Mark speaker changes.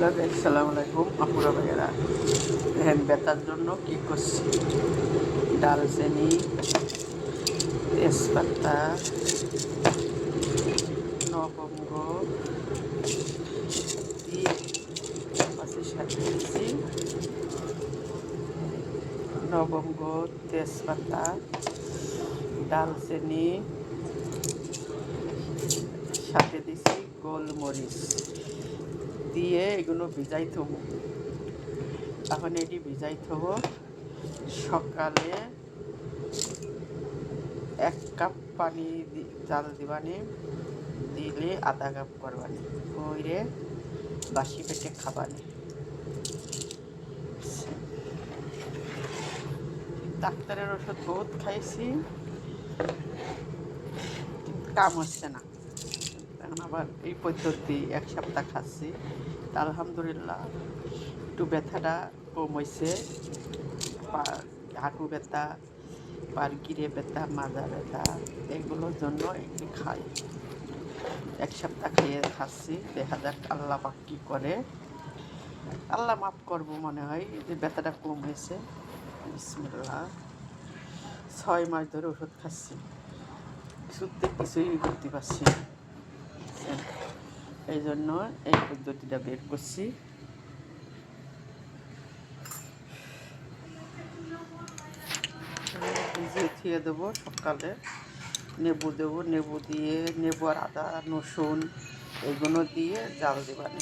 Speaker 1: আসসালামু আলাইকুম আপুরা ভাইয়েরা। দেখেন ব্যথার জন্য কি করছি, ডালচিনি, তেজপাতা, লবঙ্গ দিয়ে পাশে সাথে দিচ্ছি লবঙ্গ, তেজপাতা, ডালচিনি, সাথে দিছি গোলমরিচ দিয়ে এগুলো ভিজাই থবো। এখন এটি ভিজাই থবো। সকালে 1 কাপ পানি জাল দিবানি, দিলে আধা কাপ করবানি, কইরে বাসি পেটে খাবানি। ডাক্তারের ওষুধ বহুত খাইছি, কাম হচ্ছে না। এখন আবার এই পদ্ধতি 1 সপ্তাহ খাচ্ছি, আলহামদুলিল্লাহ একটু ব্যথাটা কম হয়েছে। হাঁটু ব্যথা, পার গিরে ব্যথা, মাজা ব্যথা, এগুলোর জন্য একটু খাই। 1 সপ্তাহ খাচ্ছি, দেখা যাক আল্লাহ পাক কী করে। আল্লাহ মাফ করবো মনে হয়, যে ব্যথাটা কম হয়েছে। বিসমিল্লাহ। 6 মাস ধরে ওষুধ খাচ্ছি, কিছুই করতে পারছি না। এই জন্য এই পদ্ধতিটা বের করছি। ভিজিয়ে থিয়ে দেবো। সকালে নেবু দেবো, নেবু দিয়ে, নেবু আর আদা রসুন এগুলো দিয়ে জাল দেবানি।